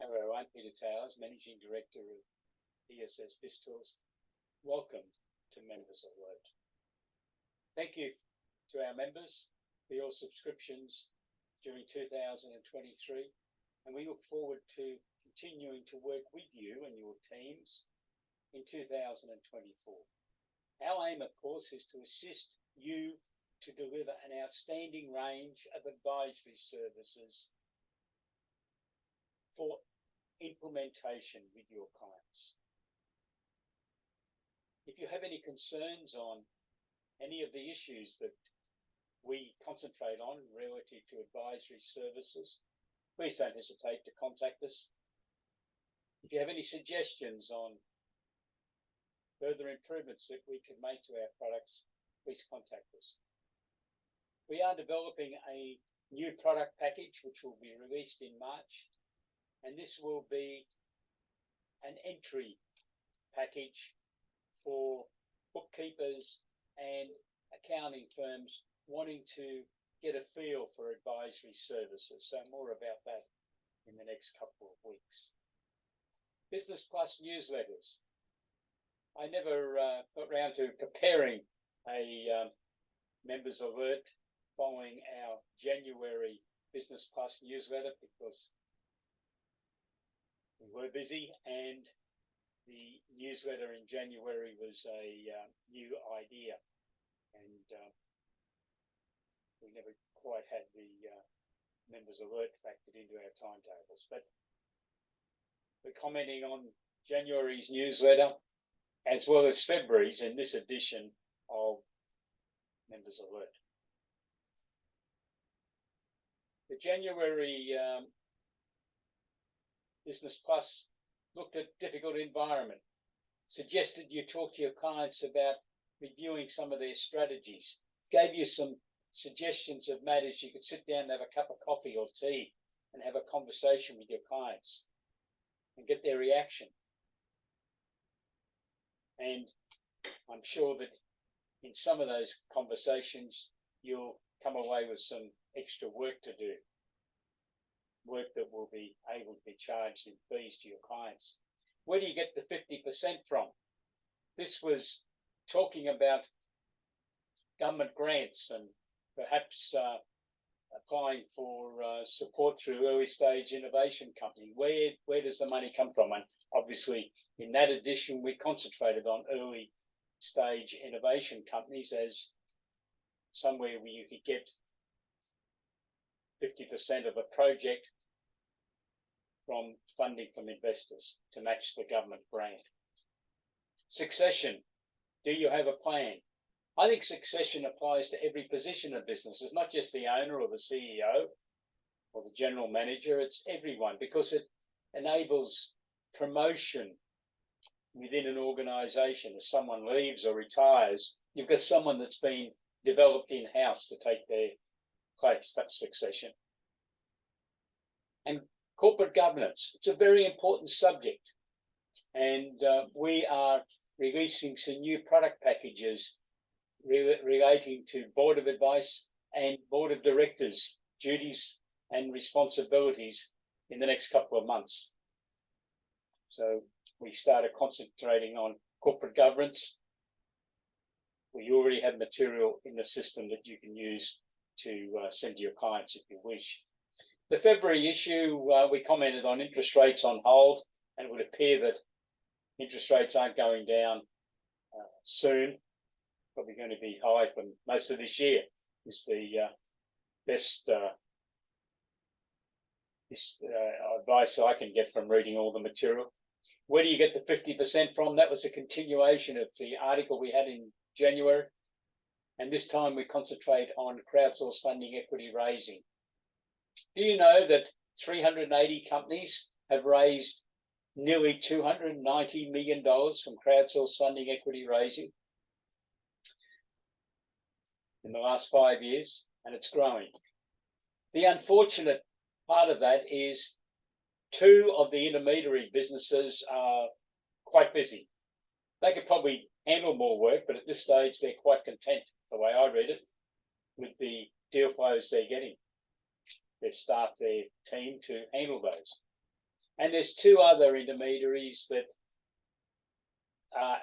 Hello, I'm Peter Towers, Managing Director of ESS BIZTOOLS. Welcome to Members Alert. Thank you to our members for your subscriptions during 2023, and we look forward to continuing to work with you and your teams in 2024. Our aim, of course, is to assist you to deliver an outstanding range of advisory services for implementation with your clients. If you have any concerns on any of the issues that we concentrate on relative to advisory services, please don't hesitate to contact us. If you have any suggestions on further improvements that we can make to our products, please contact us. We are developing a new product package which will be released in March. And this will be an entry package for bookkeepers and accounting firms wanting to get a feel for advisory services. So more about that in the next couple of weeks. Business Plus newsletters. I never got round to preparing a members alert following our January Business Plus newsletter because we were busy, and the newsletter in January was a new idea, and we never quite had the members alert factored into our timetables. But we're commenting on January's newsletter as well as February's in this edition of members alert. The January Business Plus looked at difficult environment, suggested you talk to your clients about reviewing some of their strategies, gave you some suggestions of matters you could sit down and have a cup of coffee or tea and have a conversation with your clients and get their reaction. And I'm sure that in some of those conversations, you'll come away with some extra work to do. Work that will be able to be charged in fees to your clients. Where do you get the 50% from? This was talking about government grants and perhaps applying for support through early stage innovation company. Where does the money come from? And obviously in that edition, we concentrated on early stage innovation companies as somewhere where you could get 50% of a project from funding from investors to match the government grant. Succession. Do you have a plan? I think succession applies to every position of business. It's not just the owner or the CEO or the general manager, it's everyone, because it enables promotion within an organization. As someone leaves or retires, you've got someone that's been developed in-house to take their place. That's succession. And corporate governance. It's a very important subject. And we are releasing some new product packages relating to board of advice and board of directors duties and responsibilities in the next couple of months. So we started concentrating on corporate governance. We already have material in the system that you can use to send to your clients if you wish. The February issue, we commented on interest rates on hold, and it would appear that interest rates aren't going down soon. Probably going to be high for most of this year is the best advice I can get from reading all the material. Where do you get the 50% from? That was a continuation of the article we had in January. And this time we concentrate on crowdsourced funding equity raising. Do you know that 380 companies have raised nearly $290 million from crowdsourced funding equity raising in the last 5 years, and it's growing? The unfortunate part of that is 2 of the intermediary businesses are quite busy. They could probably handle more work, but at this stage, they're quite content, the way I read it, with the deal flows they're getting. They've staffed their team to handle those. And there's two other intermediaries that are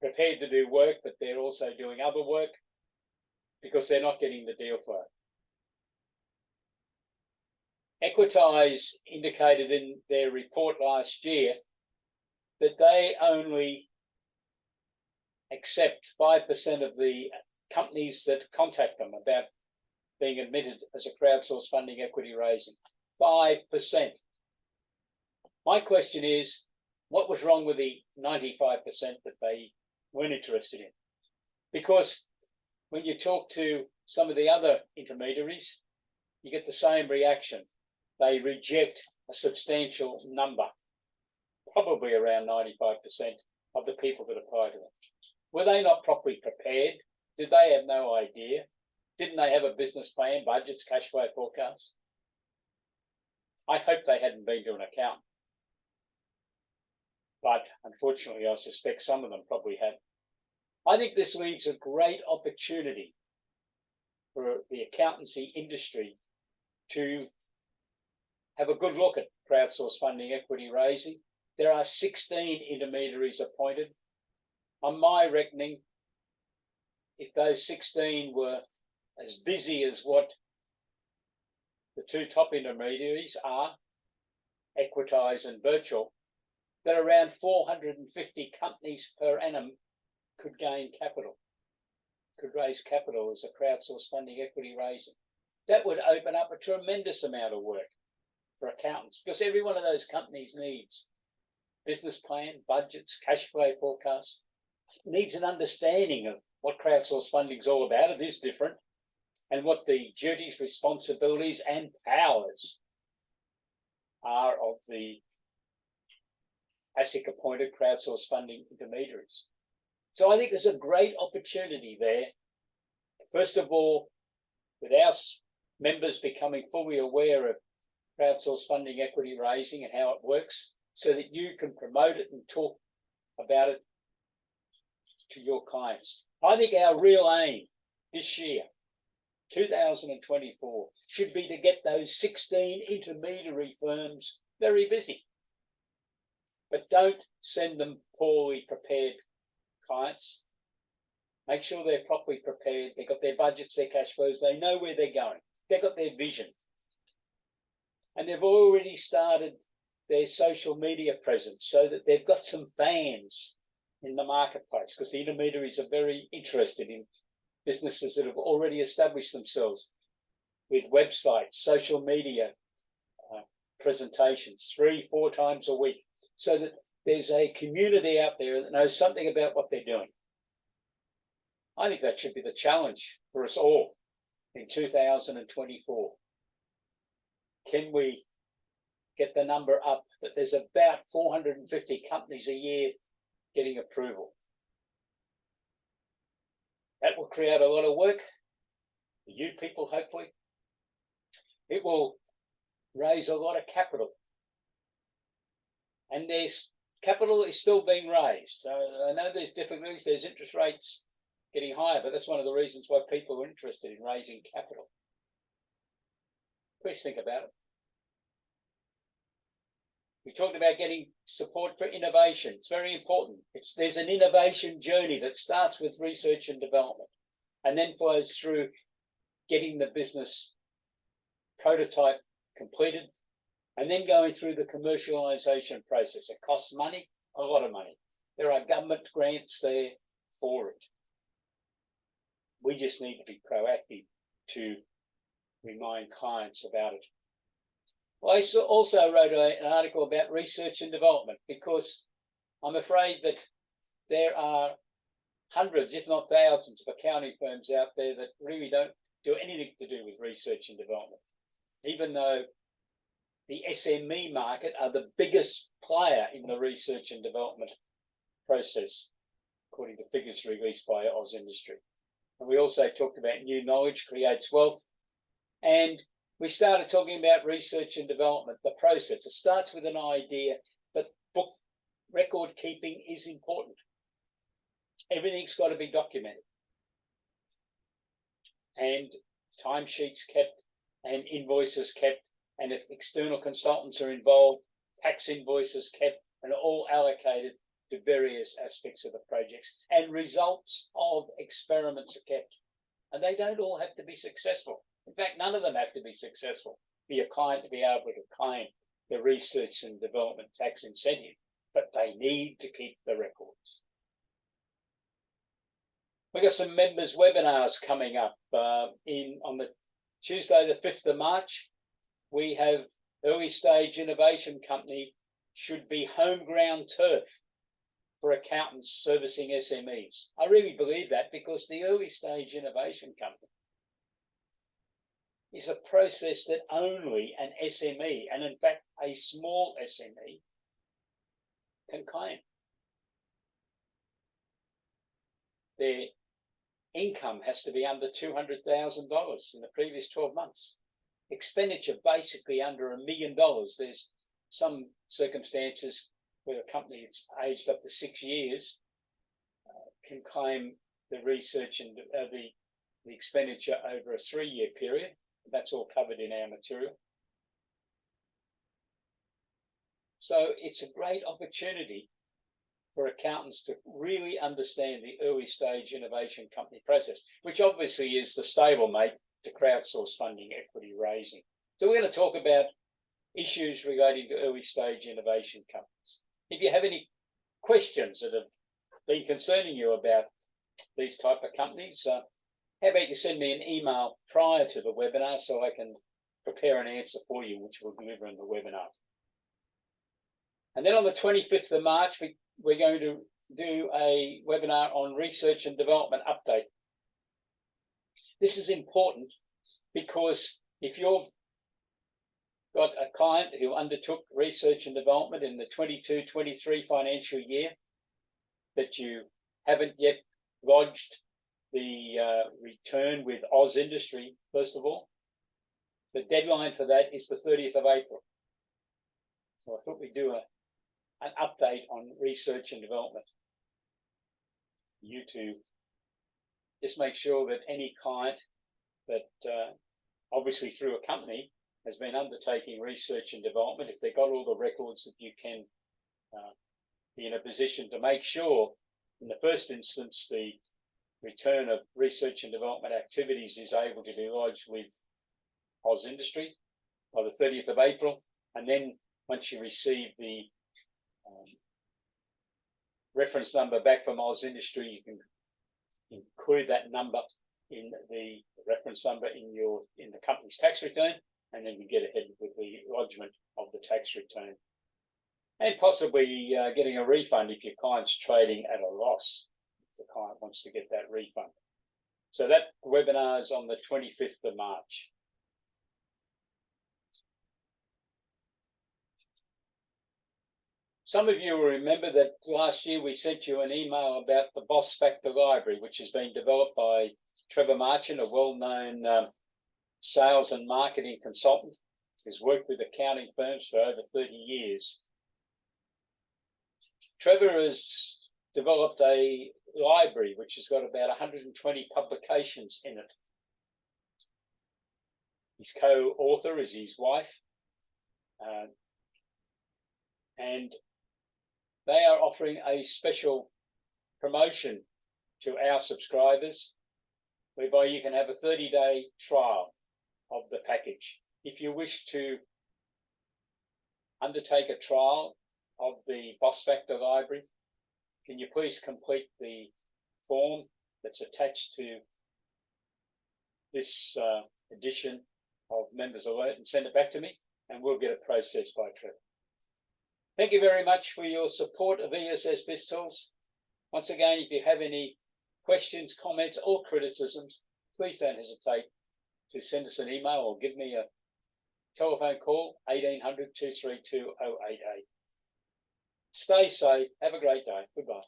prepared to do work, but they're also doing other work because they're not getting the deal flow. Equitise indicated in their report last year that they only accept 5% of the companies that contact them about being admitted as a crowdsourced funding equity raising. 5%. My question is, what was wrong with the 95% that they weren't interested in? Because when you talk to some of the other intermediaries, you get the same reaction. They reject a substantial number, probably around 95% of the people that apply to them. Were they not properly prepared? Did they have no idea? Didn't they have a business plan, budgets, cash flow forecasts? I hope they hadn't been to an accountant. But unfortunately, I suspect some of them probably have. I think this leaves a great opportunity for the accountancy industry to have a good look at crowdsourced funding equity raising. There are 16 intermediaries appointed. On my reckoning, if those 16 were as busy as what the two top intermediaries are, Equitise and Virtual, that around 450 companies per annum could gain capital, could raise capital as a crowdsourced funding equity raising. That would open up a tremendous amount of work for accountants, because every one of those companies needs business plan, budgets, cash flow forecasts, needs an understanding of what crowdsourced funding is all about. It is different, and what the duties, responsibilities, and powers are of the ASIC appointed crowdsourced funding intermediaries. So I think there's a great opportunity there. First of all, with our members becoming fully aware of crowdsourced funding equity raising and how it works, so that you can promote it and talk about it to your clients. I think our real aim this year, 2024, should be to get those 16 intermediary firms very busy. But don't send them poorly prepared clients. Make sure they're properly prepared. They've got their budgets, their cash flows. They know where they're going. They've got their vision. And they've already started their social media presence so that they've got some fans in the marketplace, because the intermediaries are very interested in businesses that have already established themselves with websites, social media presentations 3-4 times a week, so that there's a community out there that knows something about what they're doing. I think that should be the challenge for us all in 2024. Can we get the number up that there's about 450 companies a year getting approval? That will create a lot of work for you people, hopefully. It will raise a lot of capital. And there's capital is still being raised. So I know there's difficulties, there's interest rates getting higher, but that's one of the reasons why people are interested in raising capital. Please think about it. We talked about getting support for innovation. It's very important. There's an innovation journey that starts with research and development and then flows through getting the business prototype completed and then going through the commercialization process. It costs money, a lot of money. There are government grants there for it. We just need to be proactive to remind clients about it. Well, I also wrote an article about research and development, because I'm afraid that there are hundreds, if not thousands, of accounting firms out there that really don't do anything to do with research and development, even though the SME market are the biggest player in the research and development process, according to figures released by Oz Industry. And we also talked about new knowledge creates wealth. And we started talking about research and development, the process. It starts with an idea, but book record keeping is important. Everything's got to be documented. And timesheets kept and invoices kept. And if external consultants are involved, tax invoices kept, and all allocated to various aspects of the projects, and results of experiments are kept. And they don't all have to be successful. In fact, none of them have to be successful for your client to be able to claim the research and development tax incentive, but they need to keep the records. We've got some members' webinars coming up on the Tuesday, the 5th of March. We have Early Stage Innovation Company should be home ground turf for accountants servicing SMEs. I really believe that, because the Early Stage Innovation Company is a process that only an SME, and in fact a small SME, can claim. Their income has to be under $200,000 in the previous 12 months. Expenditure basically under $1 million. There's some circumstances where a company that's aged up to 6 years can claim the research and the expenditure over a 3-year period. That's all covered in our material. So it's a great opportunity for accountants to really understand the early stage innovation company process, which obviously is the stablemate to crowdsource funding, equity raising. So we're going to talk about issues relating to early stage innovation companies. If you have any questions that have been concerning you about these type of companies, how about you send me an email prior to the webinar so I can prepare an answer for you, which we'll deliver in the webinar. And then on the 25th of March, we're going to do a webinar on research and development update. This is important because if you've got a client who undertook research and development in the 22-23 financial year that you haven't yet lodged the return with Oz Industry, first of all, the deadline for that is the 30th of April. So I thought we'd do an update on research and development. You to just make sure that any client that obviously through a company has been undertaking research and development, if they've got all the records, that you can be in a position to make sure in the first instance the return of research and development activities is able to be lodged with Oz Industry by the 30th of April. And then once you receive the reference number back from Oz Industry, you can include that number in the reference number in the company's tax return, and then you get ahead with the lodgement of the tax return, and possibly getting a refund if your client's trading at a loss. If the client wants to get that refund. So that webinar is on the 25th of March. Some of you will remember that last year we sent you an email about the Boss Factor Library, which has been developed by Trevor Marchant, a well-known sales and marketing consultant who's worked with accounting firms for over 30 years. Trevor has developed a library which has got about 120 publications in it. His co-author is his wife, and they are offering a special promotion to our subscribers whereby you can have a 30-day trial of the package. If you wish to undertake a trial of the Boss Factor Library, can you please complete the form that's attached to this edition of Members Alert and send it back to me, and we'll get it processed by Trevor. Thank you very much for your support of ESS BIZTOOls. Once again, if you have any questions, comments, or criticisms, please don't hesitate to send us an email or give me a telephone call, 1800 232 088. Stay safe. Have a great day. Goodbye.